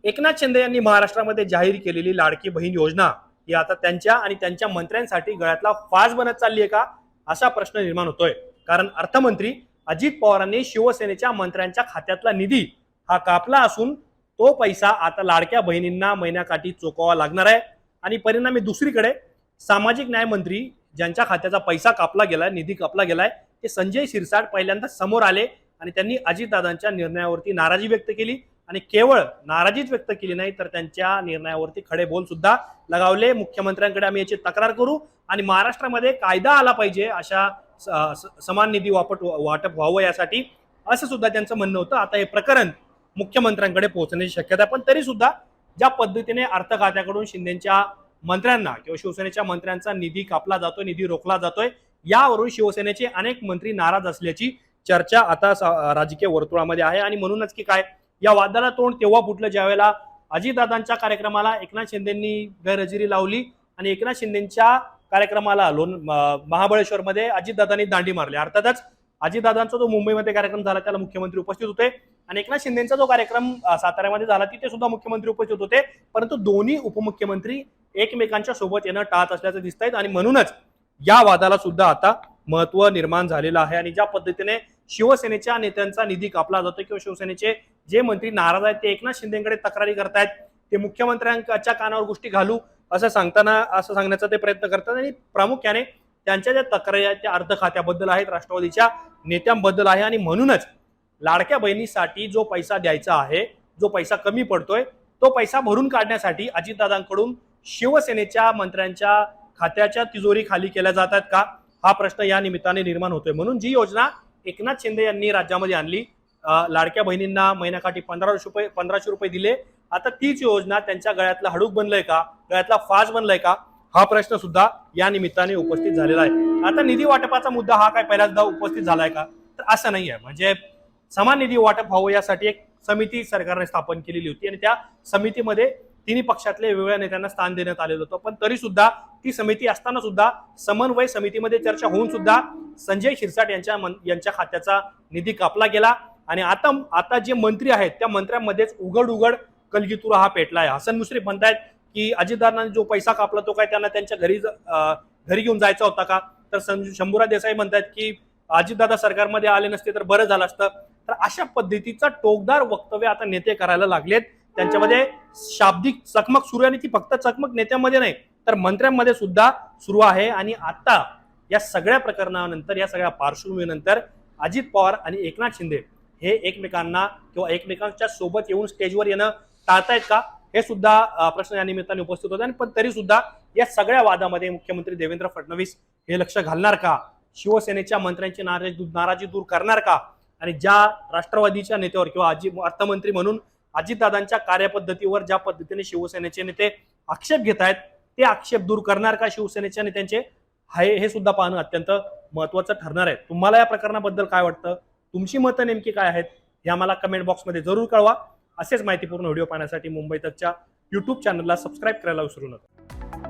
एकनाथ शिंदे यांनी महाराष्ट्रामध्ये जाहीर केलेली लाडकी बहीण योजना ही आता त्यांच्या आणि त्यांच्या मंत्र्यांसाठी गळ्यातला फास बनत चालली आहे का, असा प्रश्न निर्माण होतोय. कारण अर्थमंत्री अजित पवारांनी शिवसेनेच्या मंत्र्यांच्या खात्यातला निधी हा कापला असून तो पैसा आता लाडक्या बहिणींना महिन्याकाठी चुकवावा लागणार आहे. आणि परिणामी दुसरीकडे सामाजिक न्याय मंत्री ज्यांच्या खात्याचा पैसा कापला गेलाय, निधी कापला गेलाय, ते संजय शिरसाट पहिल्यांदा समोर आले आणि त्यांनी अजितदादांच्या निर्णयावरती नाराजी व्यक्त केली. आणि केवळ नाराजीच व्यक्त केली नाही तर त्यांच्या निर्णयावरती खडे बोल सुद्धा लगावले. मुख्यमंत्र्यांकडे आम्ही याची तक्रार करू आणि महाराष्ट्रामध्ये कायदा आला पाहिजे, अशा समान निधी वाटप व्हावं यासाठी, असं सुद्धा त्यांचं म्हणणं होतं. आता हे प्रकरण मुख्यमंत्र्यांकडे पोहोचण्याची शक्यता आहे. पण तरी सुद्धा ज्या पद्धतीने अर्थ खात्याकडून शिंदेच्या मंत्र्यांना किंवा शिवसेनेच्या मंत्र्यांचा निधी कापला जातोय, निधी रोखला जातोय, यावरून शिवसेनेचे अनेक मंत्री नाराज असल्याची चर्चा आता राजकीय वर्तुळामध्ये आहे. आणि म्हणूनच की काय, या वादाला तोंड तेव्हा फुटलं ज्यावेळेला अजितदादांच्या कार्यक्रमाला एकनाथ शिंदेंनी गैरहजेरी लावली आणि एकनाथ शिंदेच्या कार्यक्रमाला महाबळेश्वरमध्ये अजितदादांनी दांडी मारली. अर्थातच अजितदादांचा जो मुंबईमध्ये कार्यक्रम झाला त्याला मुख्यमंत्री उपस्थित होते आणि एकनाथ शिंदेचा जो कार्यक्रम साताऱ्यामध्ये झाला तिथे सुद्धा मुख्यमंत्री उपस्थित होते. परंतु दोन्ही उपमुख्यमंत्री एकमेकांच्या सोबत येणं टाळत असल्याचं दिसत आहेत आणि म्हणूनच या वादाला सुद्धा आता महत्व निर्माण झालेलं आहे. आणि ज्या पद्धतीने शिवसेनेच्या नेत्यांचा निधी कापला जातो किंवा शिवसेनेचे जे मंत्री नाराज आहेत ते एकनाथ शिंदेकडे तक्रारी करतायत, ते मुख्यमंत्र्यांच्या कानावर गोष्टी घालू असं सांगण्याचा ते प्रयत्न करतात. आणि प्रामुख्याने त्यांच्या ज्या तक्रारी आहेत त्या अर्थ खात्याबद्दल आहेत, राष्ट्रवादीच्या नेत्यांबद्दल आहे. आणि म्हणूनच लाडक्या बहिणीसाठी जो पैसा द्यायचा आहे, जो पैसा कमी पडतोय, तो पैसा भरून काढण्यासाठी अजितदादांकडून शिवसेनेच्या मंत्र्यांच्या खात्याच्या तिजोरी खाली केल्या जातात का, हा प्रश्न या निमित्ताने निर्माण होतोय. म्हणून जी योजना एकनाथ शिंदे यांनी राज्यामध्ये आणली, लाडक्या बहिणींना महिन्याकाठी 1500 रुपये दिले, आता तीच योजना त्यांच्या गळ्यातला हडूक बनलंय का, गळ्यातला फास बनलाय का, हा प्रश्न सुद्धा या निमित्ताने उपस्थित झालेला आहे. आता निधी वाटपाचा मुद्दा हा काय पहिल्यांदा उपस्थित झालाय का, तर असं नाही आहे. म्हणजे समान निधी वाटप व्हावं यासाठी एक समिती सरकारने स्थापन केलेली होती आणि त्या समितीमध्ये तिन्ही पक्षातले वेगवेगळ्या नेत्यांना स्थान देण्यात आलेलं होतं. पण तरी सुद्धा ती समिती असताना सुद्धा समन्वय समितीमध्ये चर्चा होऊन सुद्धा संजय शिरसाट यांच्या खात्याचा निधी कापला गेला. आणि आता जे मंत्री आहेत त्या मंत्र्यांमध्येच उघड कलगीतुरा हा पेटला आहे. हसन मुश्रीफ म्हणतायत की अजितदादांनी जो पैसा कापला तो काय त्यांना त्यांच्या घरी घेऊन जायचा होता का, तर शंभूराज देसाई म्हणतायत की अजितदादा सरकारमध्ये आले नसते तर बरं झालं असतं. तर अशा पद्धतीचा टोकदार वक्तव्य आता नेते करायला लागलेत. त्यांच्यामध्ये शाब्दिक चकमक सुरू आहे आणि ती फक्त चकमक नेत्यांमध्ये नाही तर मंत्र्यांमध्ये सुद्धा सुरू आहे. आणि आता या सगळ्या प्रकरणानंतर, या सगळ्या पार्श्वभूमीनंतर अजित पवार आणि एकनाथ शिंदे हे एकमेकांना किंवा एकमेकांच्या सोबत येऊन स्टेजवर येणं टाळतायत का, हे सुद्धा प्रश्न या निमित्ताने उपस्थित होते. पण तरी सुद्धा या सगळ्या वादामध्ये मुख्यमंत्री देवेंद्र फडणवीस हे लक्ष घालणार का, शिवसेनेच्या मंत्र्यांची नाराजी दूर करणार का, आणि ज्या राष्ट्रवादीच्या नेत्यावर किंवा अर्थमंत्री म्हणून अजितदादांच्या कार्यपद्धतीवर ज्या पद्धतीने शिवसेनेचे नेते आक्षेप घेत आहेत ते आक्षेप दूर करणार का शिवसेनेच्या नेत्यांचे, हे सुद्धा पाहणं अत्यंत महत्वाचं ठरणार आहे. तुम्हाला या प्रकरणाबद्दल काय वाटतं, तुमची मतं नेमकी काय आहेत हे आम्हाला कमेंट बॉक्समध्ये जरूर कळवा. असेच माहितीपूर्ण व्हिडिओ पाहण्यासाठी मुंबई तकच्या YouTube चॅनलला सबस्क्राईब करायला विसरू नका.